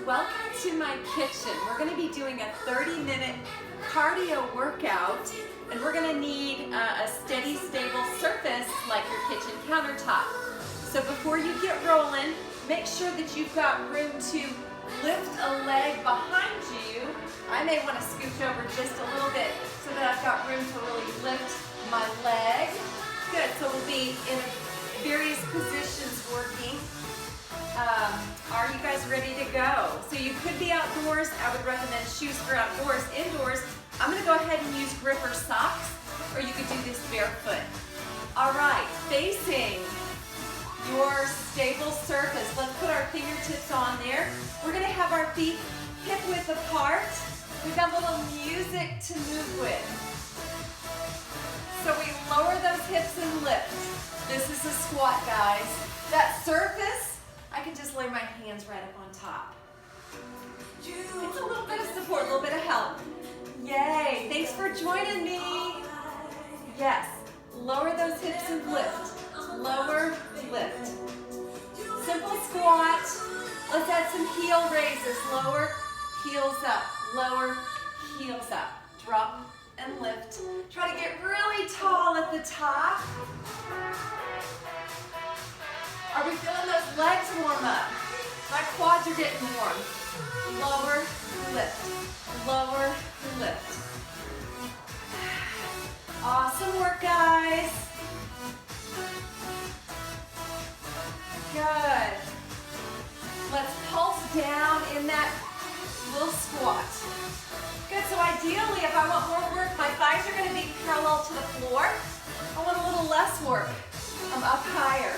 welcome to my kitchen. We're going to be doing a 30-minute cardio workout, and we're going to need a steady, stable surface like your kitchen countertop. So before you get rolling, make sure that you've got room to lift a leg behind you. I may want to scooch over just a little bit so that I've got room to really lift my leg. Good, so we'll be in various positions working. Are you guys ready to go? So you could be outdoors. I would recommend shoes for outdoors. Indoors, I'm going to go ahead and use gripper socks, or you could do this barefoot. All right, facing your stable surface. Let's put our fingertips on there. We're going to have our feet hip width apart. We've got a little music to move with. So we lower those hips and lift. This is a squat, guys. That surface, I can just lay my hands right up on top. It's a little bit of support, a little bit of help. Yay, thanks for joining me. Yes, lower those hips and lift. Lower, lift. Simple squat. Let's add some heel raises. Lower, heels up. Lower, heels up. Drop and lift. Try to get really tall at the top. Are we feeling those legs warm up? My quads are getting warm. Lower, lift. Lower, lift. Awesome work, guys. Good. Let's pulse down in that little squat. Good, so ideally, if I want more work, my thighs are going to be parallel to the floor. I want a little less work. I'm up higher.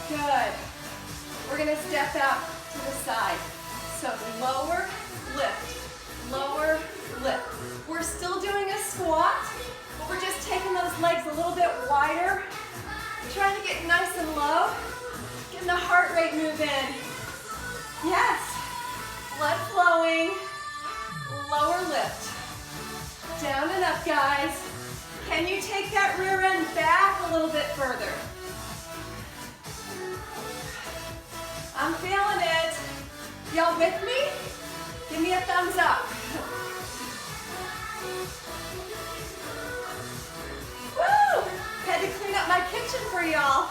Good. We're going to step out to the side. So lower, lift. Lower, lift. We're still doing a squat, but we're just taking those legs a little bit wider. Trying to get nice and low. Getting the heart rate moving. Yes. Blood flowing. Lower lift. Down and up, guys. Can you take that rear end back a little bit further? I'm feeling it. Y'all with me? Give me a thumbs up. Woo! Had to clean up my kitchen for y'all.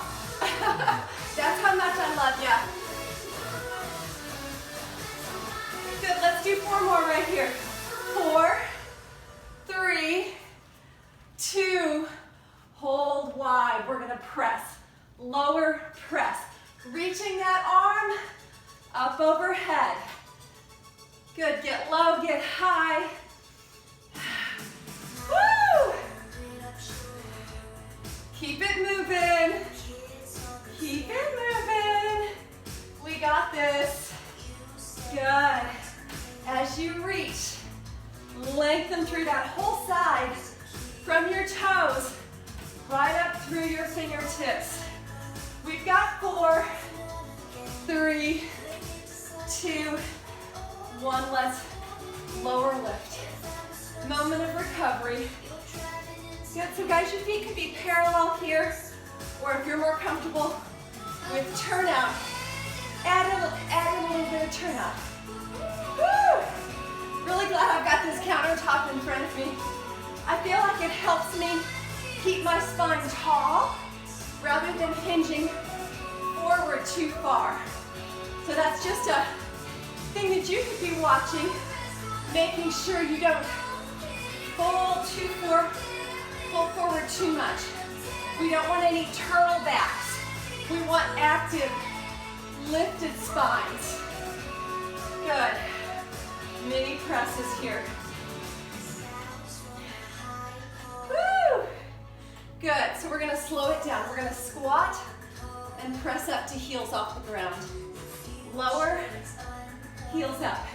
That's how much I love ya. Good, let's do 4 more right here. 4, 3, 2, hold wide. We're gonna press, lower, press. Reaching that arm up overhead. Good, get low, get high. Woo! Keep it moving. Keep it moving. We got this. Good. As you reach, lengthen through that whole side from your toes right up through your fingertips. We've got 4, 3, 2, 1. Let's lower lift. Moment of recovery. Good, so guys, your feet could be parallel here, or if you're more comfortable with turnout, add a little bit of turnout. Woo! Really glad I've got this countertop in front of me. I feel like it helps me keep my spine tall rather than hinging forward too far. So that's just a thing that you could be watching, making sure you don't fold forward too much. We don't want any turtle backs. We want active, lifted spines. Good. Mini presses here. Woo! Good, so we're gonna slow it down. We're gonna squat and press up to heels off the ground. Lower, heels up.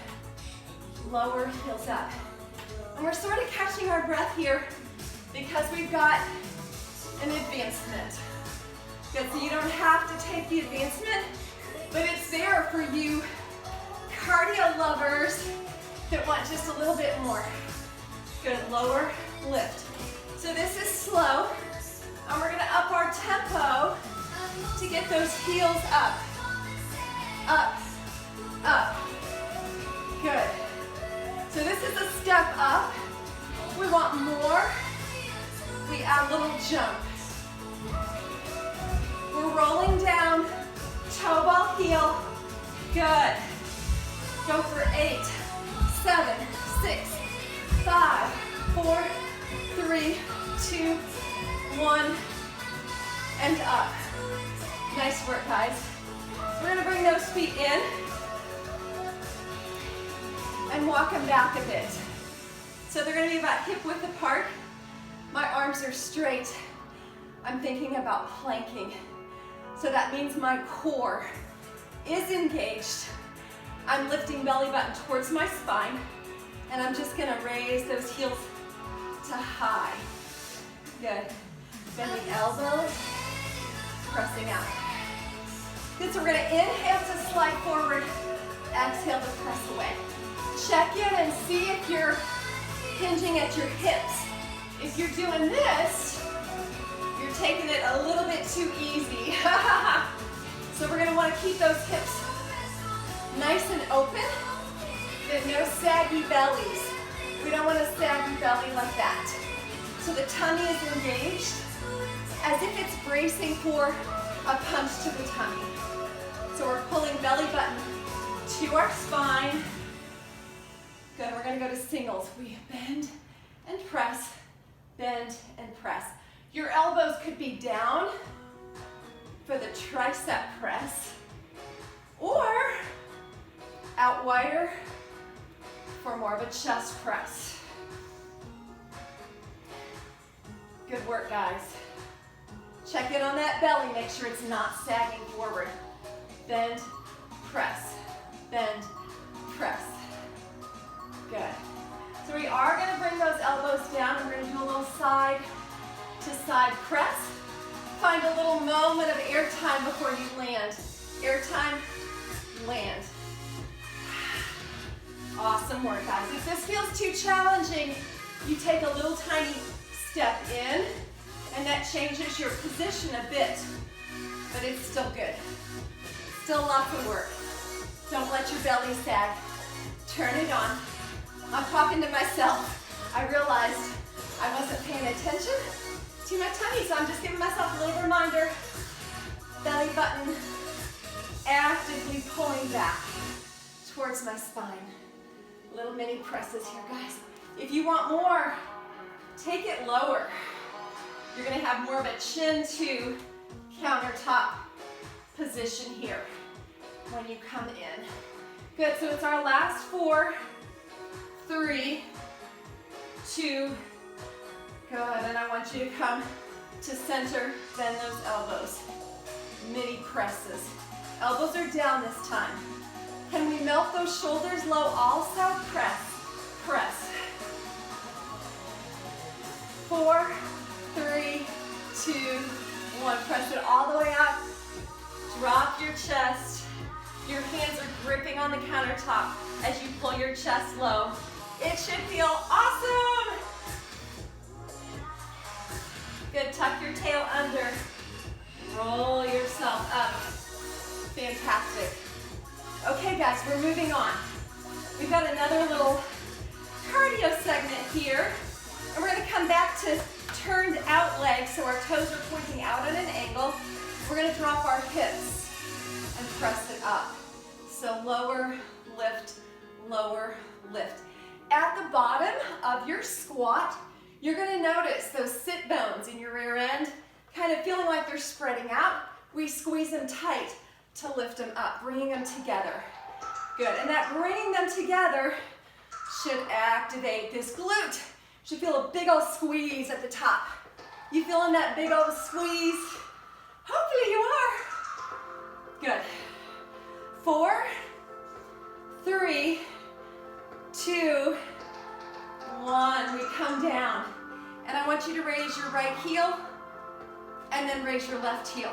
Lower, heels up. And we're sort of catching our breath here because we've got an advancement. Good, so you don't have to take the advancement, but it's there for you cardio lovers that want just a little bit more. Good, lower, lift. So this is slow, and we're gonna up our tempo to get those heels up, up, up. jump. We're rolling down, toe ball heel. Good. Go for 8, 7, 6, 5, 4, 3, 2, 1, and up. Nice work, guys. So we're gonna bring those feet in and walk them back a bit. So they're gonna be about hip width apart. My arms are straight. I'm thinking about planking. So that means my core is engaged. I'm lifting belly button towards my spine, and I'm just gonna raise those heels to high. Good. Bending elbows, pressing out. Good, so we're gonna inhale to slide forward, exhale to press away. Check in and see if you're hinging at your hips. If you're doing this, you're taking it a little bit too easy. So we're gonna wanna keep those hips nice and open. Good, no saggy bellies. We don't want a saggy belly like that. So the tummy is engaged as if it's bracing for a punch to the tummy. So we're pulling belly button to our spine. Good, we're gonna go to singles. We bend and press, bend and press. Your elbows could be down for the tricep press, or out wider for more of a chest press. Good work, guys. Check in on that belly, make sure it's not sagging forward. Bend, press, bend, press. Good. So we are gonna bring those elbows down, and we're gonna do a little side to side press. Find a little moment of air time before you land. Air time, land. Awesome work, guys. If this feels too challenging, you take a little tiny step in, and that changes your position a bit, but it's still good. Still lots of work. Don't let your belly sag. Turn it on. I'm talking to myself. I realized I wasn't paying attention to my tummy, so I'm just giving myself a little reminder. Belly button actively pulling back towards my spine. Little mini presses here, guys. If you want more, take it lower. You're gonna have more of a chin to countertop position here when you come in. Good, so it's our last 4, 3, 2, good, and I want you to come to center, bend those elbows. Mini presses. Elbows are down this time. Can we melt those shoulders low also? Press, press. 4, 3, 2, 1. Press it all the way up. Drop your chest. Your hands are gripping on the countertop as you pull your chest low. It should feel awesome. Good, tuck your tail under. Roll yourself up. Fantastic. Okay guys, we're moving on. We've got another little cardio segment here. And we're gonna come back to turned out legs, so our toes are pointing out at an angle. We're gonna drop our hips and press it up. So lower, lift, lower, lift. At the bottom of your squat, you're gonna notice those sit bones in your rear end kind of feeling like they're spreading out. We squeeze them tight to lift them up, bringing them together. Good, and that bringing them together should activate this glute. Should feel a big old squeeze at the top. You feeling that big old squeeze? Hopefully you are. Good. 4, 3, 2, 1. We come down. And I want you to raise your right heel and then raise your left heel.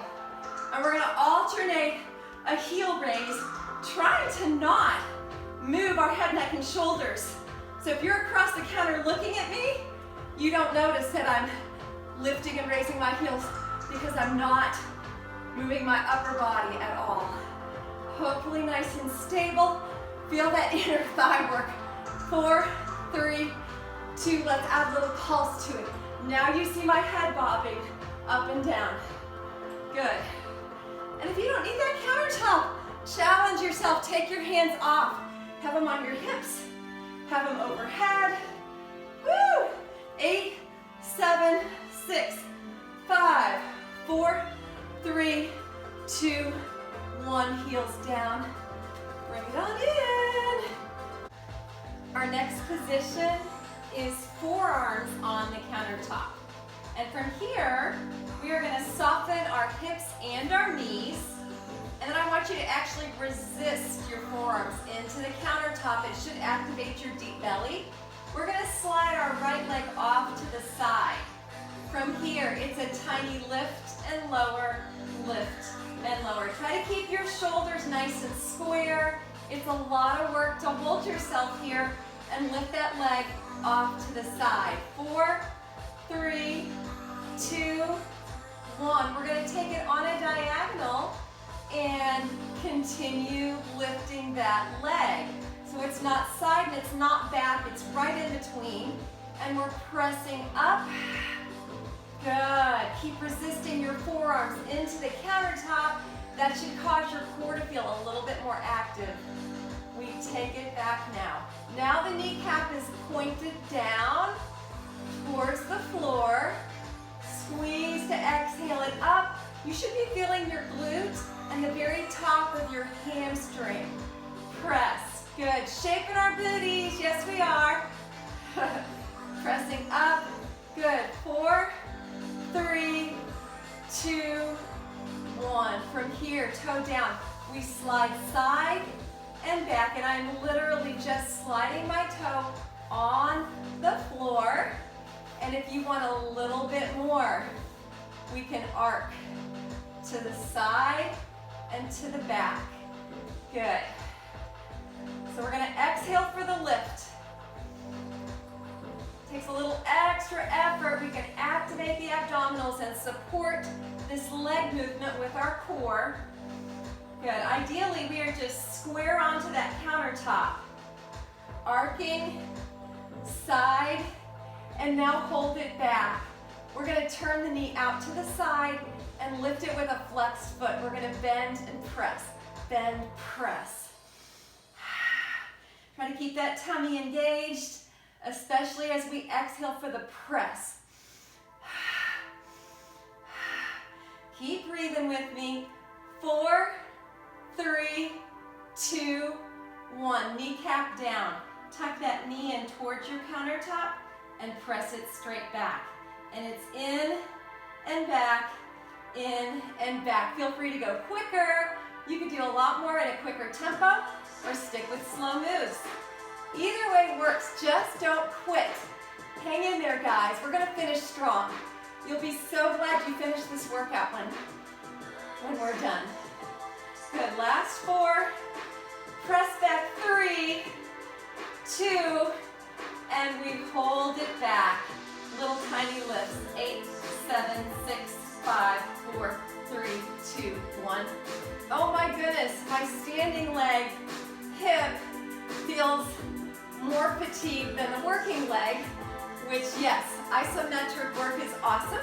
And we're gonna alternate a heel raise, trying to not move our head, neck, and shoulders. So if you're across the counter looking at me, you don't notice that I'm lifting and raising my heels because I'm not moving my upper body at all. Hopefully nice and stable. Feel that inner thigh work. 4, 3, 2, let's add a little pulse to it. Now you see my head bobbing up and down. Good. And if you don't need that countertop, challenge yourself. Take your hands off. Have them on your hips. Have them overhead. Woo! 8, 7, 6, 5, 4, 3, 2, 1. Heels down. Bring it on in. Our next position is forearms on the countertop. And from here, we are going to soften our hips and our knees. And then I want you to actually resist your forearms into the countertop. It should activate your deep belly. We're going to slide our right leg off to the side. From here, it's a tiny lift and lower, lift and lower. Try to keep your shoulders nice and square. It's a lot of work to hold yourself here and lift that leg off to the side. 4, 3, 2, 1. We're going to take it on a diagonal and continue lifting that leg. So it's not side and it's not back, it's right in between. And we're pressing up. Good. Keep resisting your forearms into the countertop. That should cause your core to feel a little bit more active. We take it back now. Now the kneecap is pointed down towards the floor. Squeeze to exhale it up. You should be feeling your glute and the very top of your hamstring. Press. Good. Shaping our booties. Yes, we are. Pressing up. Good. 4, 3, 2, 1. From here, toe down. We slide side and back, and I'm literally just sliding my toe on the floor. And if you want a little bit more, we can arc to the side and to the back. Good. So we're going to exhale for the lift. Takes a little extra effort. We can activate the abdominals and support this leg movement with our core. Good. Ideally, we are just square onto that countertop. Arcing, side, and now hold it back. We're going to turn the knee out to the side and lift it with a flexed foot. We're going to bend and press. Bend, press. Try to keep that tummy engaged, especially as we exhale for the press. Keep breathing with me. 4, 3, 2, 1. Kneecap down. Tuck that knee in towards your countertop and press it straight back. And it's in and back, in and back. Feel free to go quicker. You can do a lot more at a quicker tempo or stick with slow moves. Either way works, just don't quit. Hang in there, guys. We're gonna finish strong. You'll be so glad you finished this workout when we're done. Good, last 4. Press back 3, 2, and we hold it back. Little tiny lifts. 8, 7, 6, 5, 4, 3, 2, 1. Oh my goodness, my standing leg, hip feels more fatigued than the working leg, which yes, isometric work is awesome.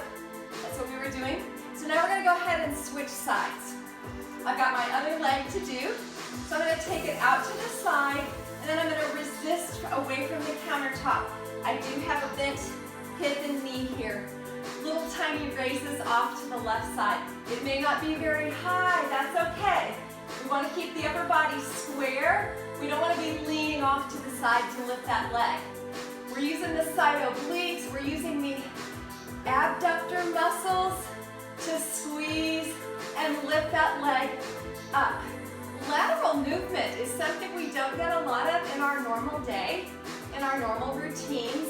That's what we were doing. So now we're gonna go ahead and switch sides. I've got my other leg to do. So I'm gonna take it out to the side, and then I'm gonna resist away from the countertop. I do have a bent hip and knee here. Little tiny raises off to the left side. It may not be very high, that's okay. We wanna keep the upper body square. We don't wanna be leaning off to the side to lift that leg. We're using the side obliques, we're using the abductor muscles to squeeze and lift that leg up. Lateral movement is something we don't get a lot of in our normal day, in our normal routines,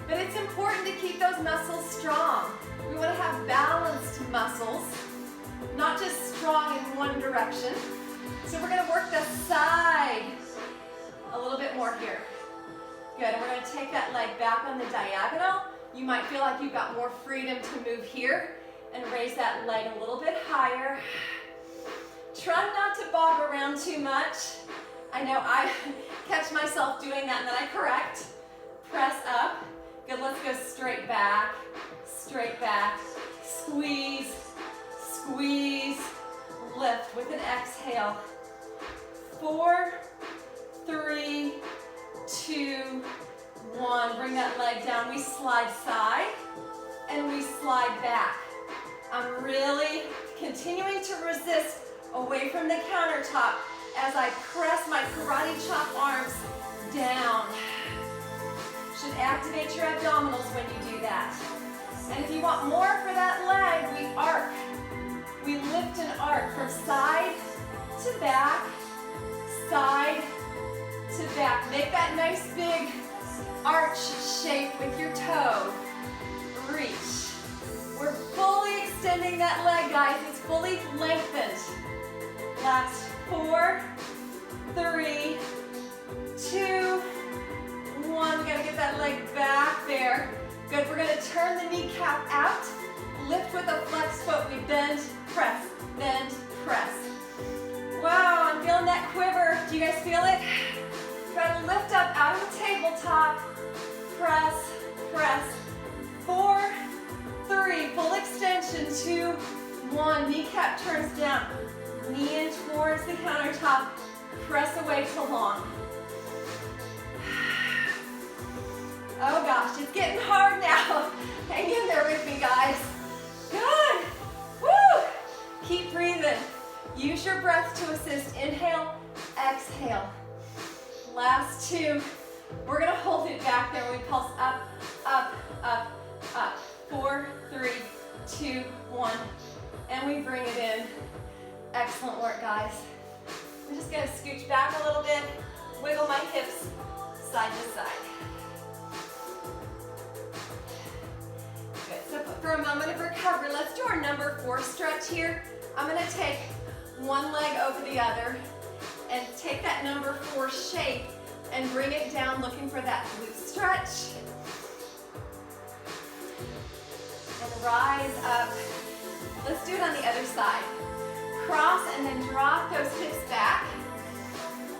but it's important to keep those muscles strong. We want to have balanced muscles, not just strong in one direction. So we're going to work the side a little bit more here. Good, and we're going to take that leg back on the diagonal. You might feel like you've got more freedom to move here and raise that leg a little bit higher. Try not to bob around too much. I know I catch myself doing that and then I correct. Press up. Good, let's go straight back, squeeze, squeeze, lift with an exhale. 4, 3, 2, 1. Bring that leg down. We slide side and we slide back. I'm really continuing to resist away from the countertop as I press my karate chop arms down. Should activate your abdominals when you do that. And if you want more for that leg, we arc. We lift and arc from side to back, side to back. Make that nice big arch shape with your toe. Reach. We're fully extending that leg, guys. It's fully lengthened. Last 4, 3, 2, 1. We gotta get that leg back there. Good, we're gonna turn the kneecap out. Lift with a flex foot. We bend, press, press. Wow, I'm feeling that quiver. Do you guys feel it? Try to lift up out of the tabletop. Press, press. 4, 3, full extension. 2, 1. Kneecap turns down. Knee in towards the countertop. Press away to long. Oh gosh, it's getting hard now. Hang in there with me, guys. Good. Woo! Keep breathing. Use your breath to assist. Inhale, exhale. Last 2. We're gonna hold it back there. We pulse up, up, up, up. 4, 3, 2, 1. And we bring it in. Excellent work, guys. I'm just gonna scooch back a little bit, wiggle my hips side to side. Good, so for a moment of recovery, let's do our number 4 stretch here. I'm gonna take one leg over the other and take that number 4 shape and bring it down, looking for that glute stretch. And rise up. Let's do it on the other side. Cross and then drop those hips back.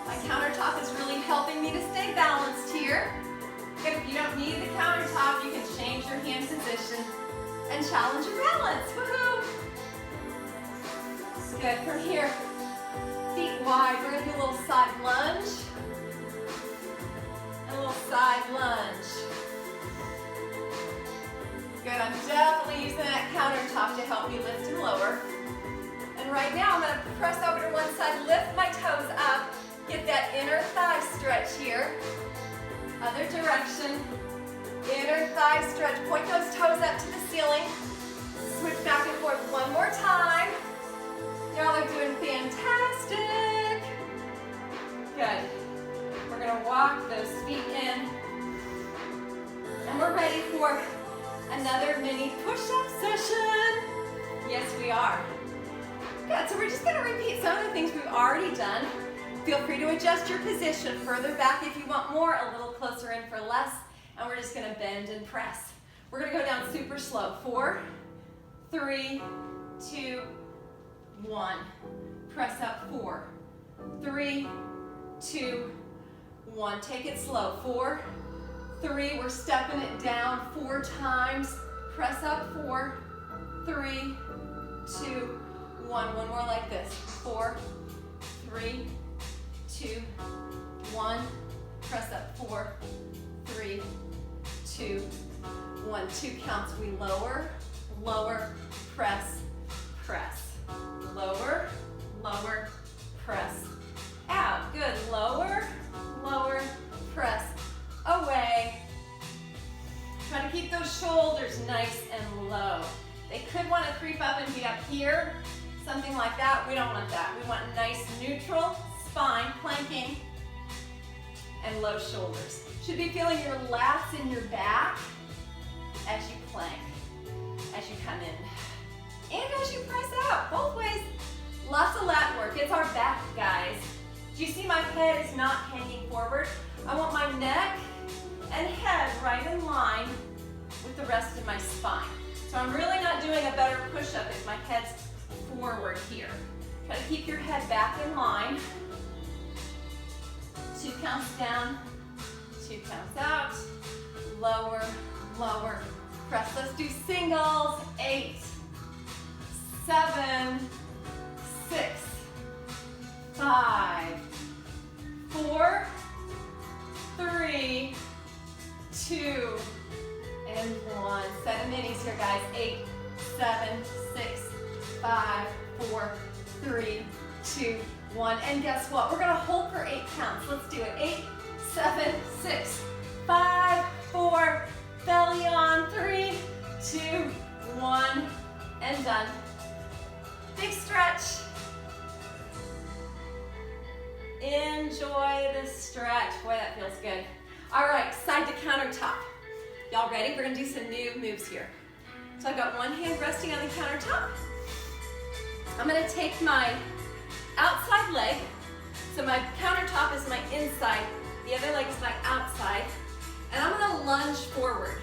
My countertop is really helping me to stay balanced here. Good, if you don't need the countertop, you can change your hand position and challenge your balance. Woohoo! Good, from here, feet wide. We're gonna do a little side lunge. And a little side lunge. Good, I'm definitely using that countertop to help me lift and lower. And right now, I'm gonna press over to one side, lift my toes up, get that inner thigh stretch here. Other direction, inner thigh stretch. Point those toes up to the ceiling. Switch back and forth one more time. Y'all are doing fantastic. Good. We're gonna walk those feet in. And we're ready for another mini push-up session. Yes, we are. Good, so we're just gonna repeat some of the things we've already done. Feel free to adjust your position further back if you want more, a little closer in for less, and we're just gonna bend and press. We're gonna go down super slow. 4, 3, 2, 1. Press up. 4, 3, 2, 1. Take it slow. 4, 3, we're stepping it down 4 times. Press up. 4, 3, 2, 1. One more like this. 4, 3, 2, 1. Press up. 4, 3, 2, 1. 2 counts. We lower, lower, press, press. Lower, lower, press. Out. Good. Lower, lower, press. Away. Try to keep those shoulders nice and low. They could want to creep up and be up here. Something like that. We don't want that. We want nice neutral spine, planking, and low shoulders. Should be feeling your lats in your back as you plank, as you come in, and as you press out, both ways. Lots of lat work. It's our back, guys. Do you see my head is not hanging forward? I want my neck and head right in line with the rest of my spine. So I'm really not doing a better push-up if my head's forward here. Try to keep your head back in line. 2 counts down, 2 counts out. Lower, lower, press. Let's do singles. 8, 7, 6, 5, 4, 3, 2, and 1. 7 minis here, guys. 8, 7, 6, 5, 4, 3, 2, 1. And guess what? We're gonna hold for 8 counts. Let's do it. 8, 7, 6, 5, 4, belly on, 3, 2, 1, and done. Big stretch. Enjoy the stretch. Boy, that feels good. All right, side to countertop. Y'all ready? We're gonna do some new moves here. So I've got one hand resting on the countertop. I'm gonna take my outside leg. So my countertop is my inside, the other leg is my outside. And I'm gonna lunge forward.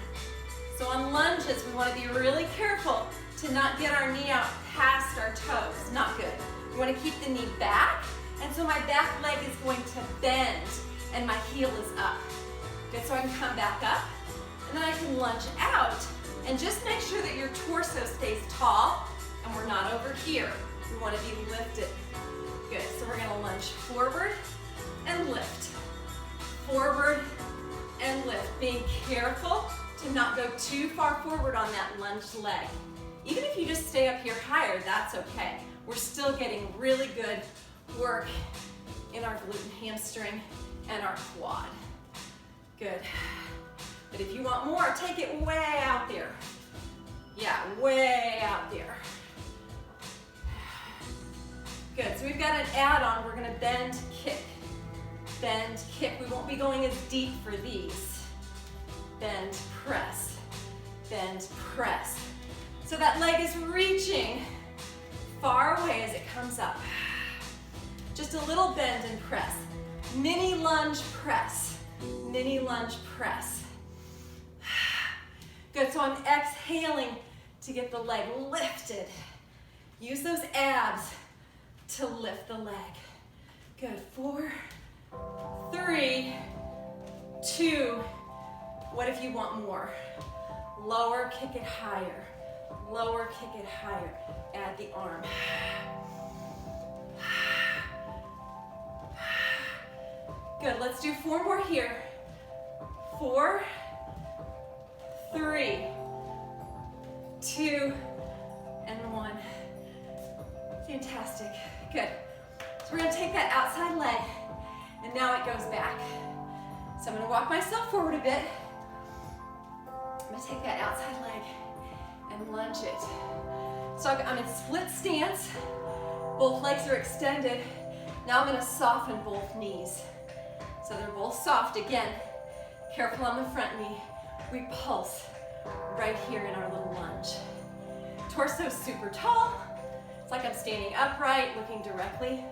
So on lunges, we wanna be really careful to not get our knee out past our toes. Not good. We wanna keep the knee back. And so my back leg is going to bend and my heel is up. Good, so I can come back up and then I can lunge out and just make sure that your torso stays tall and we're not over here. We want to be lifted. Good, so we're gonna lunge forward and lift. Forward and lift. Being careful to not go too far forward on that lunge leg. Even if you just stay up here higher, that's okay. We're still getting really good work in our glute and hamstring and our quad. Good. But if you want more, take it way out there. Yeah, way out there. Good, so we've got an add-on. We're gonna bend, kick. Bend, kick. We won't be going as deep for these. Bend, press. Bend, press. So that leg is reaching far away as it comes up. Just a little bend and press. Mini lunge press. Mini lunge press. Good, so I'm exhaling to get the leg lifted. Use those abs to lift the leg. Good, 4, 3, 2. What if you want more? Lower, kick it higher. Lower, kick it higher. Add the arm. Good, let's do 4 more here. 4, 3, 2, and 1. Fantastic, good. So we're gonna take that outside leg, and now it goes back. So I'm gonna walk myself forward a bit. I'm gonna take that outside leg and lunge it. So I'm in split stance, both legs are extended. Now I'm gonna soften both knees. So they're both soft. Again, careful on the front knee. We pulse right here in our little lunge. Torso super tall. It's like I'm standing upright, looking directly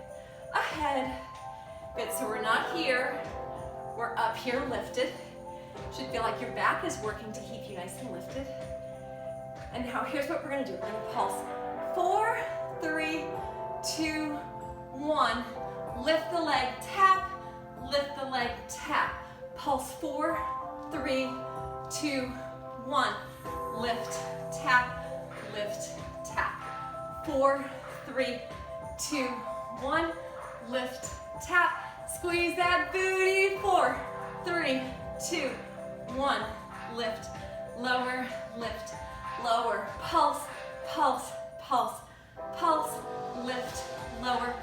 ahead. Good, so we're not here. We're up here lifted. Should feel like your back is working to keep you nice and lifted. And now here's what we're gonna do. We're gonna pulse. 4, 3, 2, 1. Lift the leg, tap. Lift the leg, tap. Pulse. 4, 3, 2, 1. Lift, tap, lift, tap. 4, 3, 2, 1. Lift, tap. Squeeze that booty. 4, 3, 2, 1. Lift, lower, lift, lower. Pulse, pulse, pulse, pulse. Lift, lower,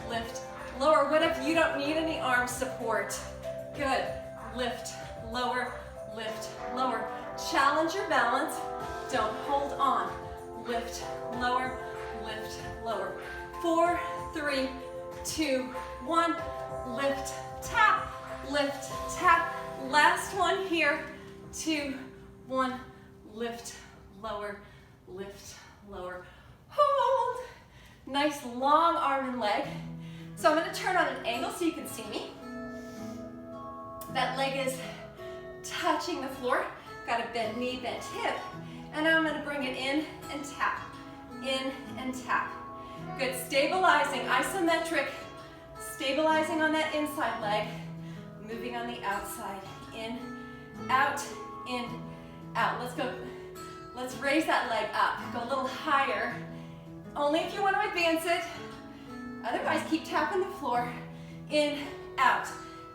lift, lower. What if you don't need any arm support? Good. Lift, lower, lift, lower. Challenge your balance. Don't hold on. Lift, lower, lift, lower. 4, 3, 2, 1. Lift, tap, lift, tap. Last one here. 2, 1. Lift, lower, lift, lower. Hold. Nice long arm and leg. So I'm going to turn on an angle so you can see me. That leg is touching the floor. Got a bent knee, bent hip. And I'm going to bring it in and tap. In and tap. Good. Stabilizing, isometric. Stabilizing on that inside leg. Moving on the outside. In, out, in, out. Let's go. Let's raise that leg up. Go a little higher. Only if you want to advance it. Otherwise, keep tapping the floor. In, out,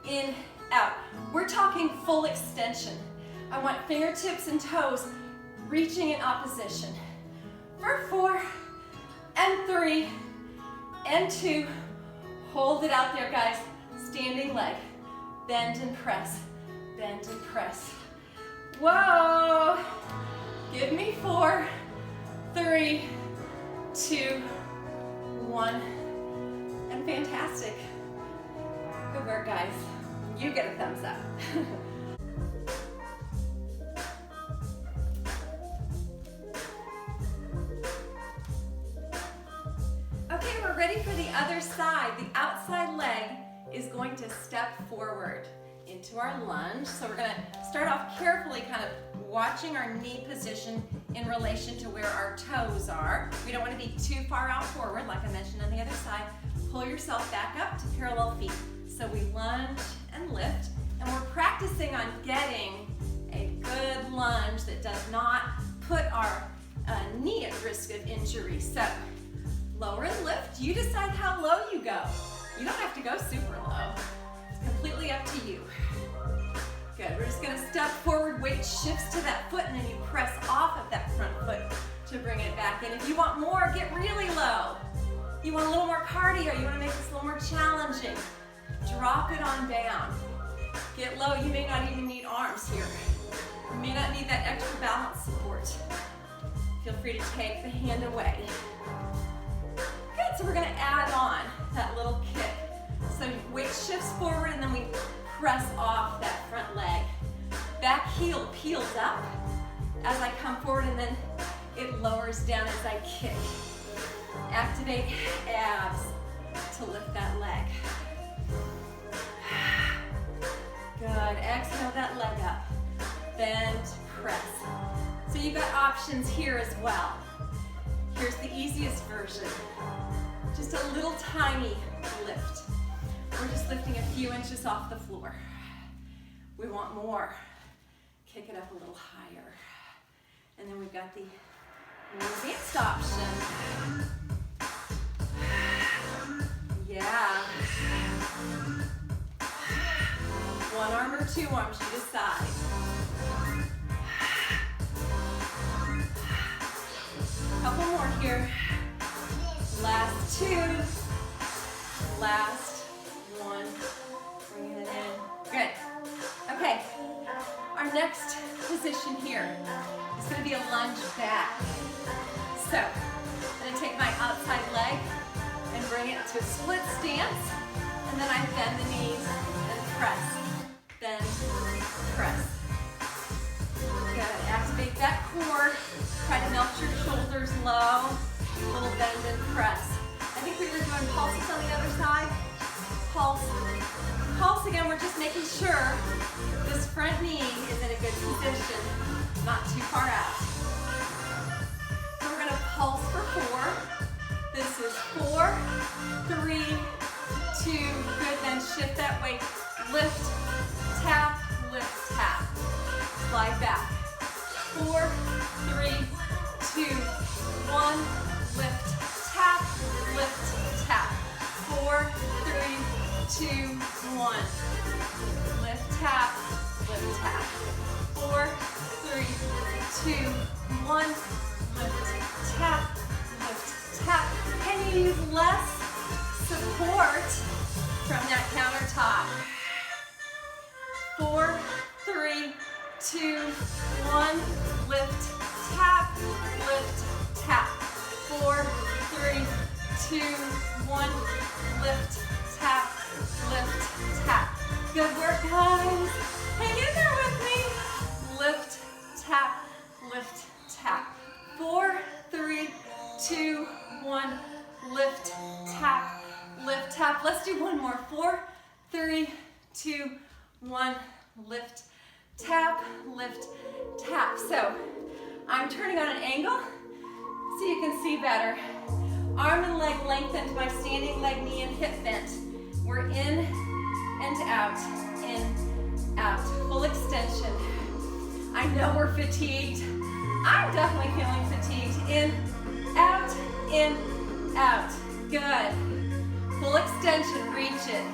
in, out. We're talking full extension. I want fingertips and toes reaching in opposition. For 4 and 3 and 2. Hold it out there, guys. Standing leg. Bend and press. Bend and press. Whoa. Give me 4, 3, 2, 1. And fantastic. Good work, guys. You get a thumbs up. Okay, we're ready for the other side. The outside leg is going to step forward into our lunge. So we're gonna start off carefully, kind of watching our knee position in relation to where our toes are. We don't want to be too far out forward, like I mentioned on the other side. Pull yourself back up to parallel feet. So we lunge and lift, and we're practicing on getting a good lunge that does not put our knee at risk of injury. So lower and lift. You decide how low you go. You don't have to go super low. It's completely up to you. Good, we're just gonna step forward, weight shifts to that foot, and then you press off of that front foot to bring it back in. If you want more, get really low. You want a little more cardio, you wanna make this a little more challenging. Drop it on down. Get low, you may not even need arms here. You may not need that extra balance support. Feel free to take the hand away. Good, so we're gonna add on that little kick. So weight shifts forward and then we press off that front leg. Back heel peels up as I come forward and then it lowers down as I kick. Activate abs to lift that leg. Good, exhale that leg up. Bend, press. So you've got options here as well. Here's the easiest version. Just a little tiny lift. We're just lifting a few inches off the floor. We want more. Kick it up a little higher. And then we've got the more advanced option. Yeah. One arm or two arms, you decide. Couple more here. Last 2. Last 1. Bring it in. Good. Okay. Our next position here is going to be a lunge back. So, I'm going to take my outside leg and bring it to a split stance. And then I bend the knees and press. Bend, press. Good. Activate that core. Try to melt your shoulders low. Little bend and press. I think we were doing pulses on the other side. Pulse. Pulse again, we're just making sure this front knee is in a good position, not too far out. So we're gonna pulse for 4. This is 4, 3, 2, good, then shift that weight. Lift, tap, lift, tap. Slide back. 4, 3, 2, 1, lift, tap, lift, tap. 4, 3, 2, 1. Lift, tap, lift, tap. 4, 3, 2, 1. Lift, tap, lift, tap. Can you use less support from that countertop? 4, 3, 2, 1. Lift, tap, lift, tap. 4, 3, 2, 1. Lift, tap, lift, tap. Good work, guys. Hang in there with me. Lift, tap, lift, tap. 4, 3, 2, 1. Lift, tap, lift, tap. Let's do one more. 4, 3, 2, 1. Lift, tap, lift, tap. So I'm turning on an angle so you can see better. Arm and leg lengthened, my standing leg, knee and hip bent. We're in and out, in, out. Full extension. I know we're fatigued. I'm definitely feeling fatigued. In, out, in, out. Good. Full extension, reach it.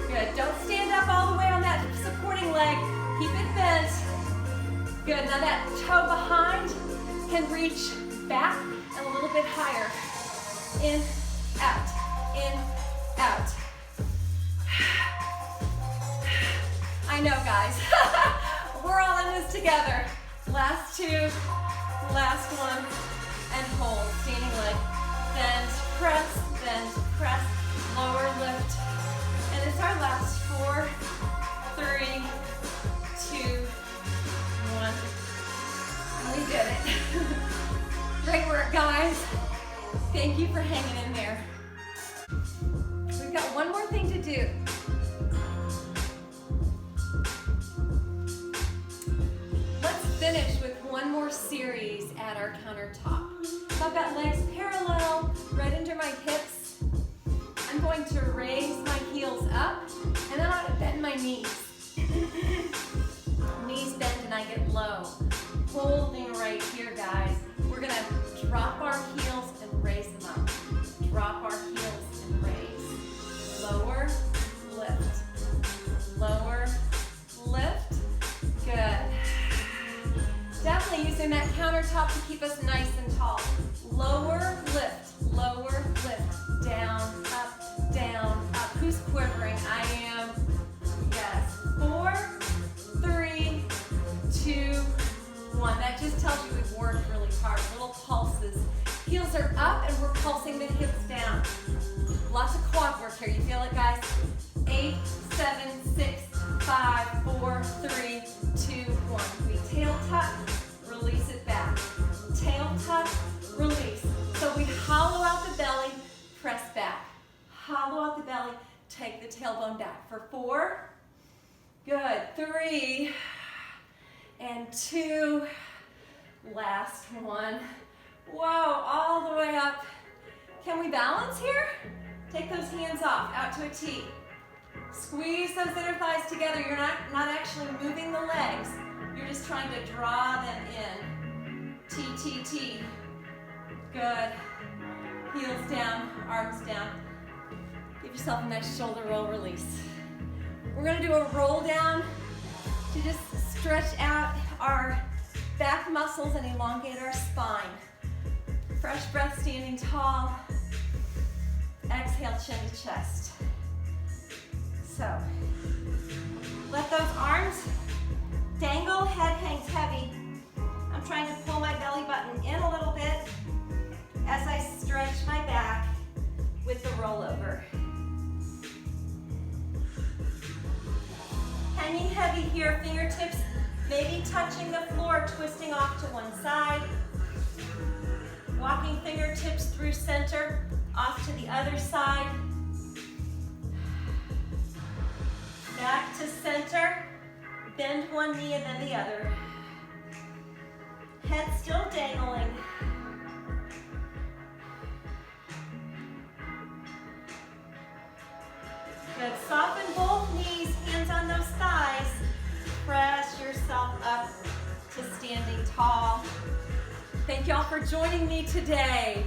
Good, don't stand up all the way on that supporting leg. Keep it bent. Good, now that toe behind can reach back and a little bit higher. In, out, in, out. I know, guys. We're all in this together. Last two, last one, and hold. Standing leg. Bend, press, lower lift. And it's our last 4, 3, 2, 1. We did it. Great work, guys. Thank you for hanging in there. We've got one more thing to do. Let's finish with one more series at our countertop. So I've got legs parallel, right under my hips. I'm going to raise my heels up, and then I'm going to bend my knees. Knees bend and I get low. Holding right here, guys. We're going to drop our heels and raise them up. Drop our heels and raise. Lower, lift. Lower, lift. Good. Definitely using that countertop to keep us nice and tall. Lower, lift. Lower, lift. Down, up. Who's quivering? I am. Yes. 4, 3, 2, 1. That just tells you we've worked really hard. Little pulses. Heels are up and we're pulsing the hips down. Lots of quad work here. You feel it, guys? 8, 7, 6, 5, 4, 3, 2, 1. We tail tuck, release it back. Tail tuck, release. So we hollow out the belly, press back. Hollow out the belly, take the tailbone back for 4. Good. 3 and 2. Last one. Whoa, all the way up. Can we balance here? Take those hands off, out to a T. Squeeze those inner thighs together. You're not actually moving the legs. You're just trying to draw them in. T, T, T. Good. Heels down, arms down. Give yourself a nice shoulder roll release. We're gonna do a roll down to just stretch out our back muscles and elongate our spine. Fresh breath, standing tall. Exhale, chin to chest. So, let those arms dangle, head hangs heavy. I'm trying to pull my belly button in a little bit as I stretch my back with the rollover. Hanging heavy here, fingertips maybe touching the floor, twisting off to one side. Walking fingertips through center, off to the other side. Back to center, bend one knee and then the other. Head still dangling. Good, soften both knees, hands on those thighs. Press yourself up to standing tall. Thank y'all for joining me today.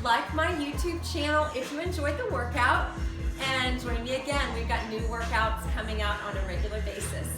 Like my YouTube channel if you enjoyed the workout, and join me again. We've got new workouts coming out on a regular basis.